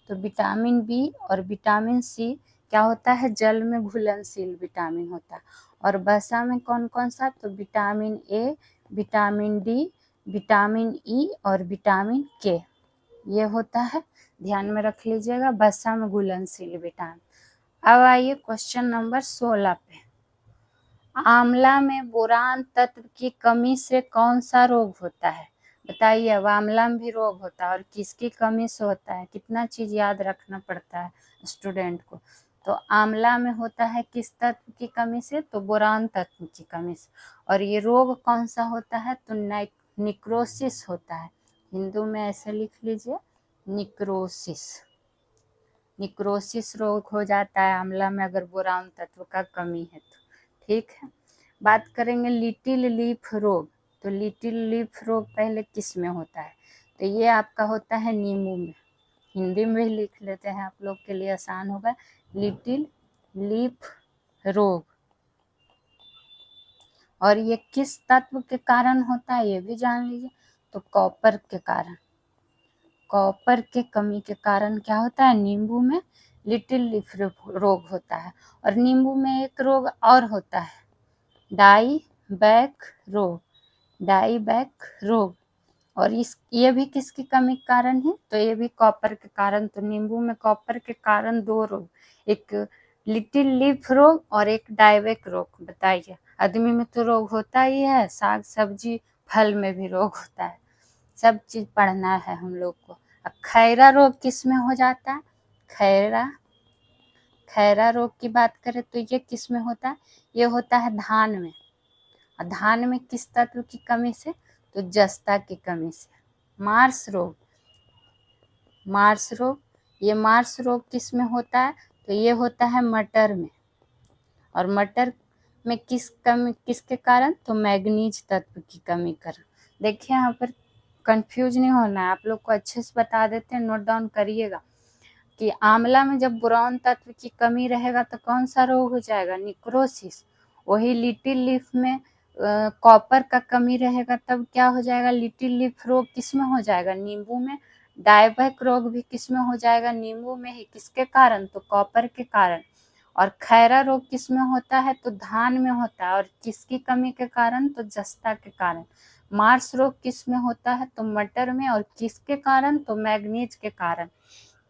तो विटामिन बी और विटामिन सी क्या होता है, जल में घुलनशील विटामिन होता है। और वसा में कौन कौन सा, तो vitamin A, vitamin D, vitamin E और विटामिन के, ये होता है, ध्यान में रख लीजिएगा, वसा में घुलनशील विटामिन। अब आइए क्वेश्चन नंबर 16 पे। आंवला में बोरान तत्व की कमी से कौन सा रोग होता है, बताइए। अब आंवला में भी रोग होता है और किसकी कमी से होता है, कितना चीज याद रखना पड़ता है स्टूडेंट को। तो आंवला में होता है किस तत्व की कमी से, तो बोरान तत्व की कमी से। और ये रोग कौन सा होता है, तो निक्रोसिस होता है, हिंदू में ऐसे लिख लीजिए, निक्रोसिस। निक्रोसिस रोग हो जाता है आंवला में अगर बोरान तत्व का कमी है तो। ठीक है, बात करेंगे लिटिल लीफ रोग। तो लिटिल लीफ रोग पहले किस में होता है, तो ये आपका होता है नींबू में। हिंदी में ही लिख लेते हैं, आप लोग के लिए आसान होगा, लिटिल लीफ रोग। और ये किस तत्व के कारण होता है, ये भी जान लीजिए, तो कॉपर के कारण, कॉपर के कमी के कारण क्या होता है, नींबू में लिटिल लीफ रोग होता है। और नींबू में एक रोग और होता है, डाईबैक रोग, डाईबैक रोग। और ये भी किसकी कमी के कारण है, तो ये भी कॉपर के कारण। तो नींबू में कॉपर के कारण दो रोग, एक लिटिल लीफ रोग और एक डाईबैक रोग। बताइए, आदमी में तो रोग होता ही है, साग सब्जी फल में भी रोग होता है, सब चीज पढ़ना है हम लोग को। अब खैरा रोग किस में हो जाता है, खैरा रोग की बात करें तो ये किस में होता है, ये होता है धान में। और धान में किस तत्व की कमी से, तो जस्ता की कमी से। मार्स रोग, मार्स रोग, ये मार्स रोग किस में होता है, तो ये होता है मटर में। और मटर में किसके कारण, तो मैग्नीज तत्व की कमी कारण। देखिए यहाँ पर कंफ्यूज नहीं होना है, आप लोग को अच्छे से बता देते हैं, नोट डाउन करिएगा कि आंवला में जब बोरान तत्व की कमी रहेगा तो कौन सा रोग हो जाएगा, निक्रोसिस। वही लिटिल लीफ में कॉपर का कमी रहेगा तब क्या हो जाएगा, लिटिल लीफ रोग किस में हो जाएगा, नींबू में। डायबैक रोग भी किस में हो जाएगा, नींबू में ही, किसके कारण, तो कॉपर के कारण। और खैरा रोग किस में होता है, तो धान में होता है, और किसकी कमी के कारण, तो जस्ता के कारण। मार्स रोग किस में होता है, तो मटर में, और किसके कारण, तो मैग्नीज के कारण।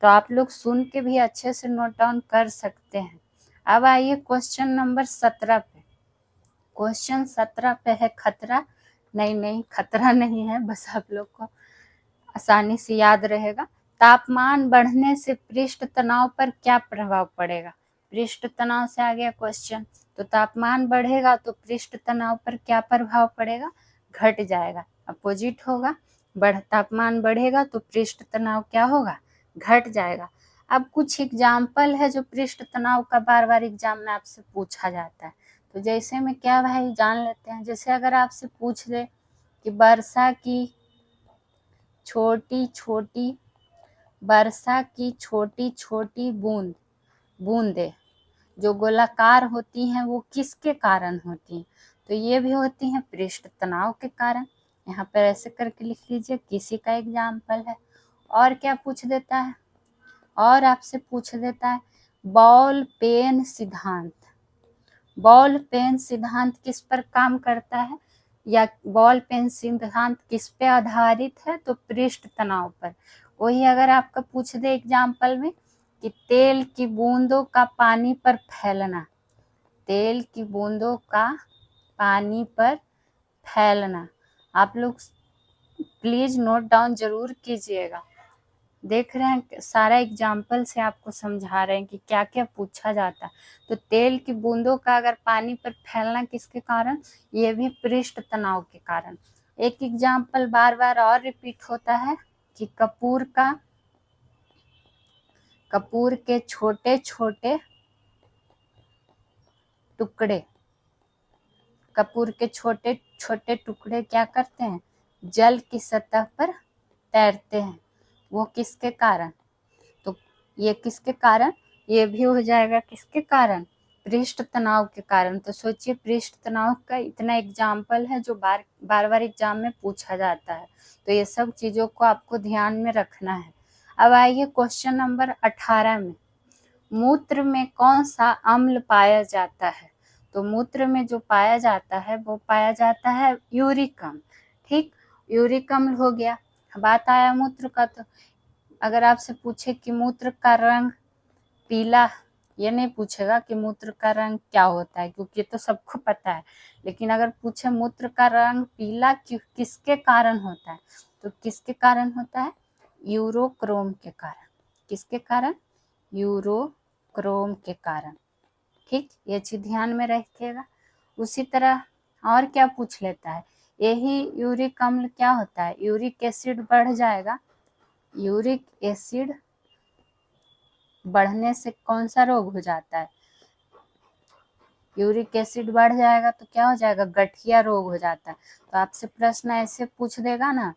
तो आप लोग सुन के भी अच्छे से नोट डाउन कर सकते हैं। अब आइए क्वेश्चन नंबर 17 पे। क्वेश्चन 17 पे है खतरा, नहीं खतरा नहीं है, बस आप लोग को आसानी से याद रहेगा। तापमान बढ़ने से पृष्ठ तनाव पर क्या प्रभाव पड़ेगा, पृष्ठ तनाव से आ गया क्वेश्चन। तो तापमान बढ़ेगा तो पृष्ठ तनाव पर क्या प्रभाव पड़ेगा, घट जाएगा, अपोजिट होगा। तापमान बढ़ेगा तो पृष्ठ तनाव क्या होगा, घट जाएगा। अब कुछ एग्जाम्पल है जो पृष्ठ तनाव का बार बार एग्जाम में आपसे पूछा जाता है। तो जैसे में क्या भाई जान लेते हैं, जैसे अगर आपसे पूछ ले कि वर्षा की छोटी छोटी बूंदे जो गोलाकार होती हैं वो किसके कारण होती हैं? तो ये भी होती हैं पृष्ठ तनाव के कारण। यहाँ पर ऐसे करके लिख लीजिए, किसी का एग्जाम्पल है। और क्या पूछ देता है, और आपसे पूछ देता है बॉल पेन सिद्धांत। बॉल पेन सिद्धांत किस पर काम करता है, या बॉल पेन सिद्धांत किस पे आधारित है? तो पृष्ठ तनाव पर। वही अगर आपका पूछ दे एग्जाम्पल में कि तेल की बूंदों का पानी पर फैलना, तेल की बूंदों का पानी पर फैलना, आप लोग प्लीज नोट डाउन जरूर कीजिएगा। देख रहे हैं सारा एग्जाम्पल से आपको समझा रहे हैं कि क्या क्या पूछा जाता है। तो तेल की बूंदों का अगर पानी पर फैलना किसके कारण, ये भी पृष्ठ तनाव के कारण। एक एग्जाम्पल बार बार और रिपीट होता है कि कपूर के छोटे छोटे टुकड़े, कपूर के छोटे छोटे टुकड़े क्या करते हैं, जल की सतह पर तैरते हैं। वो किसके कारण, तो ये किसके कारण, ये भी हो जाएगा किसके कारण, पृष्ठ तनाव के कारण। तो सोचिए पृष्ठ तनाव का इतना एग्जाम्पल है जो बार बार एग्जाम में पूछा जाता है। तो ये सब चीज़ों को आपको ध्यान में रखना है। अब आइए क्वेश्चन नंबर 18 में, मूत्र में कौन सा अम्ल पाया जाता है? तो मूत्र में जो पाया जाता है वो पाया जाता है यूरिक अम्ल। ठीक, यूरिक अम्ल हो गया। बात आया मूत्र का, तो अगर आपसे पूछे कि मूत्र का रंग पीला, ये नहीं पूछेगा कि मूत्र का रंग क्या होता है, क्योंकि ये तो सबको पता है। लेकिन अगर पूछे मूत्र का रंग पीला किसके कारण होता है, तो किसके कारण होता है, यूरोक्रोम के कारण। किसके कारण, यूरोक्रोम के कारण। ठीक, ये चीज ध्यान में रखिएगा। उसी तरह और क्या पूछ लेता है, यही यूरिक अम्ल क्या होता है, यूरिक एसिड बढ़ जाएगा। यूरिक एसिड बढ़ने से कौन सा रोग हो जाता है, यूरिक एसिड बढ़ जाएगा तो क्या हो जाएगा, गठिया रोग हो जाता है। तो आपसे प्रश्न ऐसे पूछ देगा ना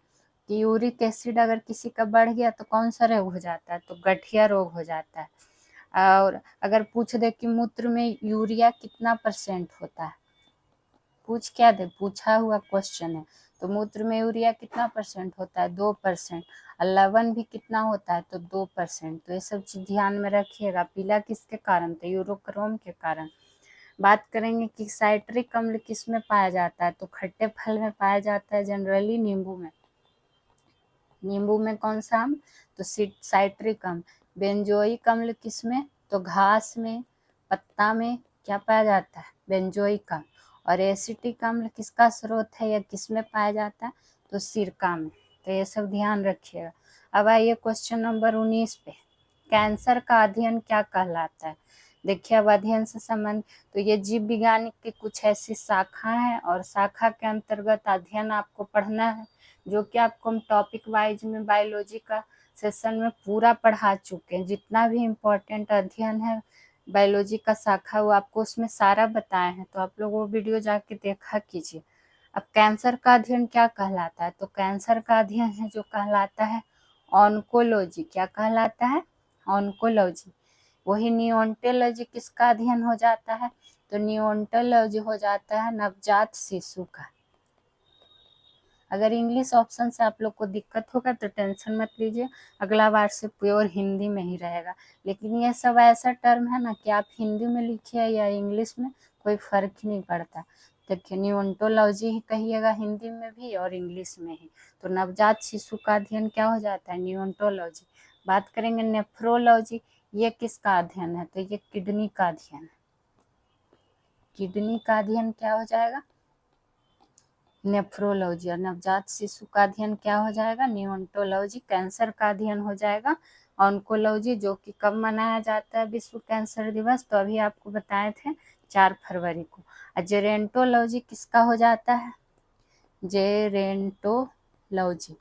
कि यूरिक एसिड अगर किसी का बढ़ गया तो कौन सा रोग हो जाता है, तो गठिया रोग हो जाता है। और अगर पूछ दे कि मूत्र में यूरिया कितना % होता है, पूछ क्या दे, पूछा हुआ क्वेश्चन है। तो मूत्र में यूरिया कितना % होता है, 2%। और लवण भी कितना होता है, तो 2%। तो ये सब चीज ध्यान में रखिएगा। पीला किसके कारण, तो यूरोक्रोम के कारण। बात करेंगे कि साइट्रिक अम्ल किस में पाया जाता है, तो खट्टे फल में पाया जाता है, जनरली नींबू में। नींबू में कौन सा अम्ल, तो साइट्रिक अम्ल। बेंजोइक अम्ल किस में, तो घास में, पत्ता में क्या पाया जाता है, बेंजोइक अम्ल। और एसिटिक अम्ल किसका स्रोत है या किस में पाया जाता है, तो सिरका में। तो ये सब ध्यान रखिएगा। अब आइए क्वेश्चन नंबर 19 पे, कैंसर का अध्ययन क्या कहलाता है? देखिए अब अध्ययन से संबंध, तो ये जीव विज्ञान की कुछ ऐसी शाखा है, और शाखा के अंतर्गत अध्ययन आपको पढ़ना है, जो कि आपको हम टॉपिक वाइज में बायोलॉजी का सेशन में पूरा पढ़ा चुके हैं। जितना भी इम्पोर्टेंट अध्ययन है बायोलॉजी का शाखा, वो आपको उसमें सारा बताए हैं। तो आप लोग वो वीडियो जाके देखा कीजिए। अब कैंसर का अध्ययन क्या कहलाता है, तो कैंसर का अध्ययन है जो कहलाता है ऑन्कोलॉजी। क्या कहलाता है, ऑन्कोलॉजी। वही नियोन्टोलॉजी किसका अध्ययन हो जाता है, तो नियोन्टोलॉजी हो जाता है नवजात शिशु का। अगर इंग्लिश ऑप्शन से आप लोग को दिक्कत होगा तो टेंशन मत लीजिए, अगला बार से प्योर हिंदी में ही रहेगा। लेकिन ये सब ऐसा टर्म है ना कि आप हिंदी में लिखिए या इंग्लिश में, कोई फर्क ही नहीं पड़ता। देखिए नियोन्टोलॉजी ही कहिएगा हिंदी में भी और इंग्लिश में ही। तो नवजात शिशु का अध्ययन क्या हो जाता है, नियोन्टोलॉजी। बात करेंगे नेफ्रोलॉजी, ये किसका अध्ययन है, तो ये किडनी का अध्ययन है। किडनी का अध्ययन क्या हो जाएगा, नेफ्रोलॉजी। और नवजात शिशु का अध्ययन क्या हो जाएगा, नियोन्टोलॉजी। कैंसर का अध्ययन हो जाएगा ऑन्कोलॉजी, जो कि कब मनाया जाता है विश्व कैंसर दिवस, तो अभी आपको बताए थे 4 फरवरी को। और जेरेंटोलॉजी किसका हो जाता है, जेरेंटोलॉजी,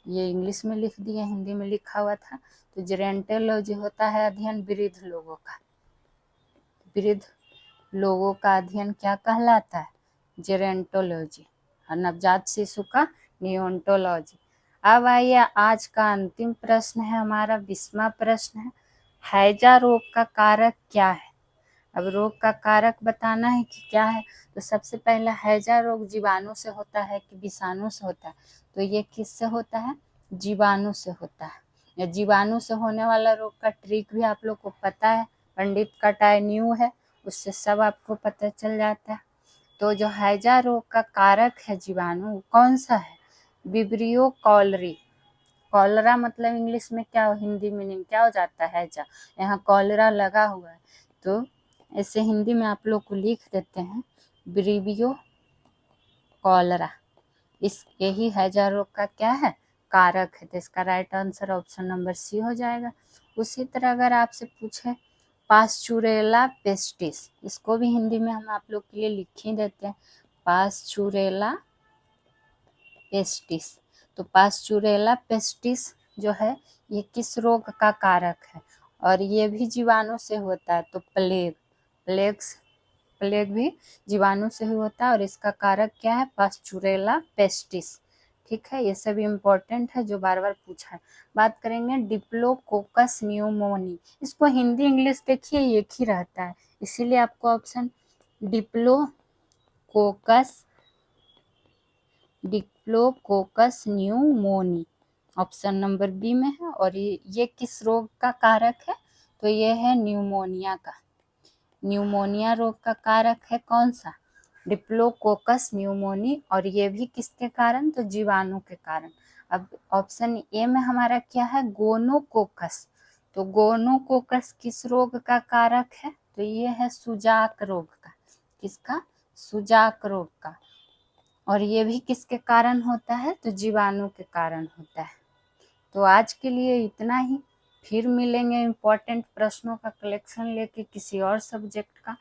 ये इंग्लिश में लिख दिया, हिंदी में लिखा हुआ था। तो जेरेंटोलॉजी होता है अध्ययन वृद्ध लोगों का। वृद्ध लोगों का अध्ययन क्या कहलाता है, जेरेंटोलॉजी। और नवजात शिशु का नियोन्टोलॉजी। अब आइए आज का अंतिम प्रश्न है हमारा, 20वां प्रश्न है, हैजा रोग का कारक क्या है? अब रोग का कारक बताना है कि क्या है, तो सबसे पहला हैजा रोग जीवाणु से होता है कि विषाणु से होता है, तो ये किससे होता है, जीवाणु से होता है। या जीवाणु से होने वाला रोग का ट्रिक भी आप लोग को पता है, पंडित का टाइन्यू है, उससे सब आपको पता चल जाता है। तो जो हैजा रोग का कारक है जीवाणु कौन सा है, विब्रियो कॉलरी। कॉलरा मतलब इंग्लिश में क्या हो, हिंदी मीनिंग क्या हो जाता है हैजा, यहाँ कॉलरा लगा हुआ है, तो ऐसे हिंदी में आप लोग को लिख देते हैं ब्रीवियो कॉलरा। इस यही हैजा रोग का क्या है, कारक है, तो इसका right answer option number C हो जाएगा। उसी तरह अगर आपसे पूछे पास्चुरेला पेस्टिस, इसको भी हिंदी में हम आप लोग के लिए लिख ही देते हैं, पास्चुरेला पेस्टिस। तो पास्चुरेला पेस्टिस जो है ये किस रोग का कारक है, और ये भी जीवाणु से होता है, तो प्लेग भी जीवाणु से ही होता है, और इसका कारक क्या है, पास्चुरेला पेस्टिस। ठीक है, ये सब इम्पोर्टेंट है जो बार बार पूछा है। बात करेंगे डिप्लोकोकस न्यूमोनी, इसको हिंदी इंग्लिश देखिए एक ही रहता है, इसीलिए आपको option diplococcus pneumoniae option number B में है। और ये किस रोग का कारक है, तो ये है न्यूमोनिया का, न्यूमोनिया रोग का कारक है कौन सा, डिप्लोकोकस न्यूमोनी, और ये भी किसके कारण, तो जीवाणु के कारण। अब ऑप्शन ए में हमारा क्या है, गोनोकोकस, तो गोनोकोकस किस रोग का कारक है, तो ये है सुजाक रोग का, किसका, सुजाक रोग का, और ये भी किसके कारण होता है, तो जीवाणु के कारण होता है। तो आज के लिए इतना ही, फिर मिलेंगे इम्पोर्टेंट प्रश्नों का कलेक्शन लेके किसी और सब्जेक्ट का।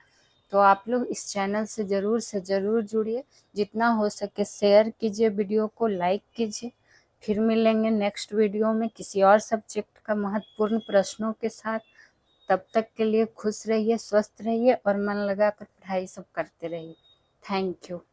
तो आप लोग इस चैनल से ज़रूर जुड़िए, जितना हो सके शेयर कीजिए, वीडियो को लाइक कीजिए। फिर मिलेंगे नेक्स्ट वीडियो में किसी और सब्जेक्ट का महत्वपूर्ण प्रश्नों के साथ। तब तक के लिए खुश रहिए, स्वस्थ रहिए और मन लगाकर पढ़ाई सब करते रहिए। Thank you.